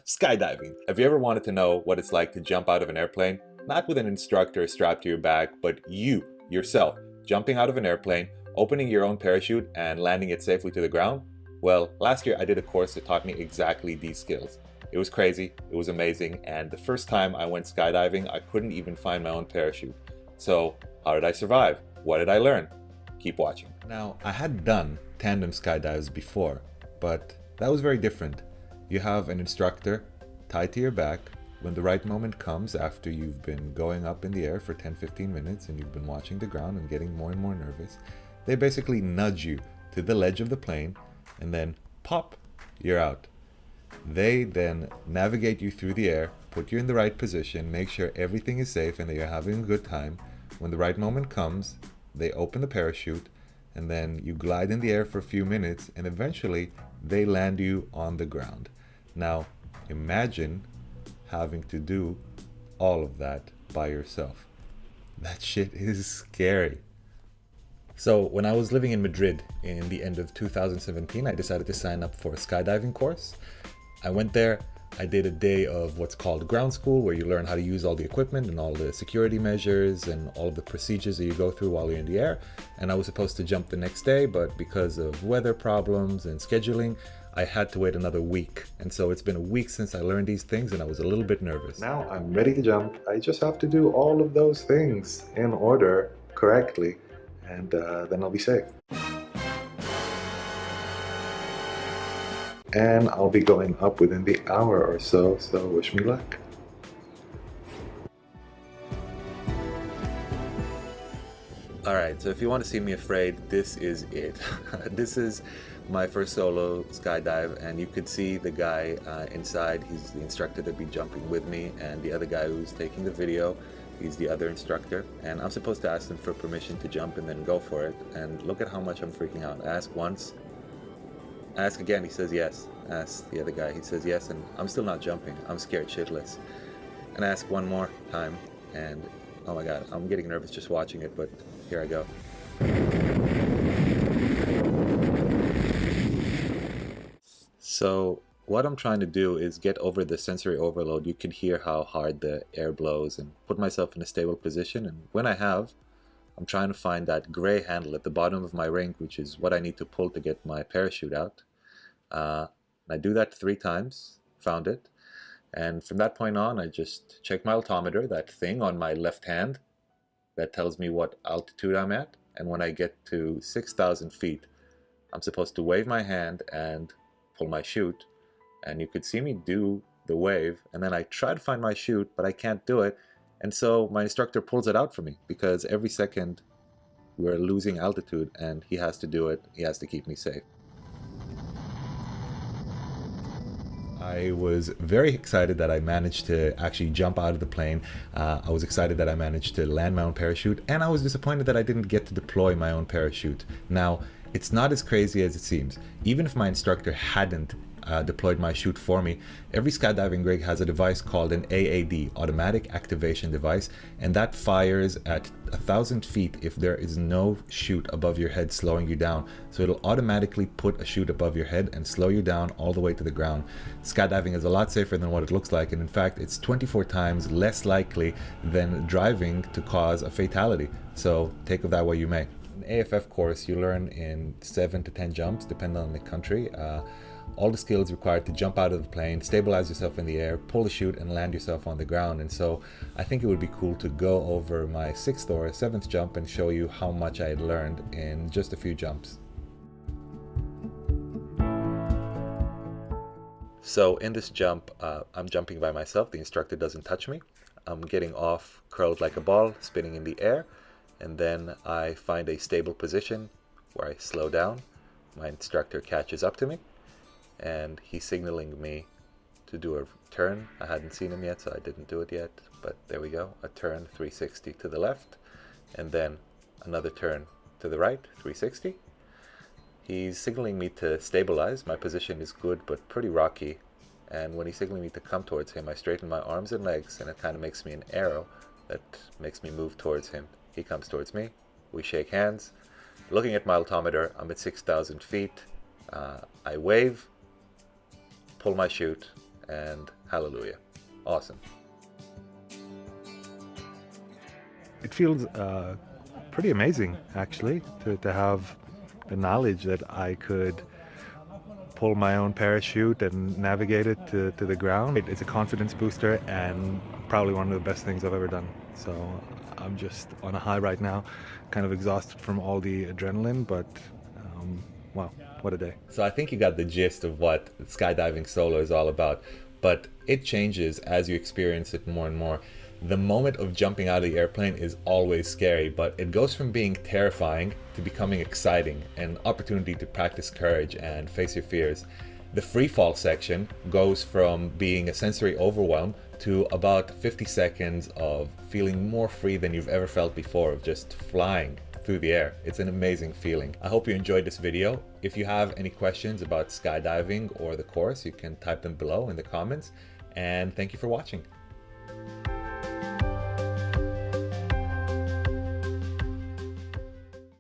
Skydiving. Have you ever wanted to know what it's like to jump out of an airplane? Not with an instructor strapped to your back, but you, yourself, jumping out of an airplane, opening your own parachute, and landing it safely to the ground? Well, last year I did a course that taught me exactly these skills. It was crazy, it was amazing, and the first time I went skydiving, I couldn't even find my own parachute. So, how did I survive? What did I learn? Keep watching. Now, I had done tandem skydives before, but that was very different. You have an instructor tied to your back. When the right moment comes, after you've been going up in the air for 10-15 minutes and you've been watching the ground and getting more and more nervous, they basically nudge you to the ledge of the plane and then pop, you're out. They then navigate you through the air, put you in the right position, make sure everything is safe and that you're having a good time. When the right moment comes, they open the parachute and then you glide in the air for a few minutes and eventually they land you on the ground. Now, imagine having to do all of that by yourself. That shit is scary. So when I was living in Madrid in the end of 2017, I decided to sign up for a skydiving course. I went there, I did a day of what's called ground school, where you learn how to use all the equipment and all the security measures and all of the procedures that you go through while you're in the air. And I was supposed to jump the next day, but because of weather problems and scheduling, I had to wait another week. And so it's been a week since I learned these things and I was a little bit nervous. Now I'm ready to jump. I just have to do all of those things in order correctly, and then I'll be safe. And I'll be going up within the hour or so wish me luck. Alright, so if you want to see me afraid, this is it. This is my first solo skydive, and you could see the guy inside. He's the instructor that'd be jumping with me, and the other guy who's taking the video, he's the other instructor. And I'm supposed to ask them for permission to jump and then go for it. And look at how much I'm freaking out. I ask once, ask again, he says yes. Ask the other guy, he says yes, and I'm still not jumping. I'm scared shitless. And I ask one more time, and oh my god, I'm getting nervous just watching it, but here I go. So what I'm trying to do is get over the sensory overload. You can hear how hard the air blows, and put myself in a stable position. And when I have, I'm trying to find that gray handle at the bottom of my ring, which is what I need to pull to get my parachute out. I do that 3 times, found it. And from that point on, I just check my altimeter, that thing on my left hand that tells me what altitude I'm at. And when I get to 6,000 feet, I'm supposed to wave my hand and pull my chute. And you could see me do the wave. And then I try to find my chute, but I can't do it. And so my instructor pulls it out for me, because every second we're losing altitude and he has to do it. He has to keep me safe. I was very excited that I managed to actually jump out of the plane. I was excited that I managed to land my own parachute, and I was disappointed that I didn't get to deploy my own parachute. Now, it's not as crazy as it seems. Even if my instructor hadn't deployed my chute for me, every skydiving rig has a device called an AAD, Automatic Activation Device, and that fires at 1,000 feet if there is no chute above your head slowing you down. So it'll automatically put a chute above your head and slow you down all the way to the ground. Skydiving is a lot safer than what it looks like, and in fact it's 24 times less likely than driving to cause a fatality. So take of that what you may. In the AFF course, you learn in 7 to 10 jumps, depending on the country. All the skills required to jump out of the plane, stabilize yourself in the air, pull the chute, and land yourself on the ground. And so I think it would be cool to go over my 6th or 7th jump and show you how much I had learned in just a few jumps. So in this jump, I'm jumping by myself. The instructor doesn't touch me. I'm getting off curled like a ball, spinning in the air, and then I find a stable position where I slow down. My instructor catches up to me, and he's signaling me to do a turn. I hadn't seen him yet, so I didn't do it yet, but there we go. A turn 360 to the left, and then another turn to the right, 360. He's signaling me to stabilize. My position is good, but pretty rocky. And when he's signaling me to come towards him, I straighten my arms and legs, and it kind of makes me an arrow that makes me move towards him. He comes towards me. We shake hands. Looking at my altimeter, I'm at 6,000 feet. I wave, pull my chute, and hallelujah. Awesome. It feels pretty amazing, actually, to have the knowledge that I could pull my own parachute and navigate it to the ground. It's a confidence booster and probably one of the best things I've ever done. So I'm just on a high right now, kind of exhausted from all the adrenaline, but wow, what a day. So I think you got the gist of what skydiving solo is all about, but it changes as you experience it more and more. The moment of jumping out of the airplane is always scary, but it goes from being terrifying to becoming exciting, an opportunity to practice courage and face your fears. The free fall section goes from being a sensory overwhelm to about 50 seconds of feeling more free than you've ever felt before, of just flying through the air. It's an amazing feeling. I hope you enjoyed this video. If you have any questions about skydiving or the course, you can type them below in the comments. And thank you for watching.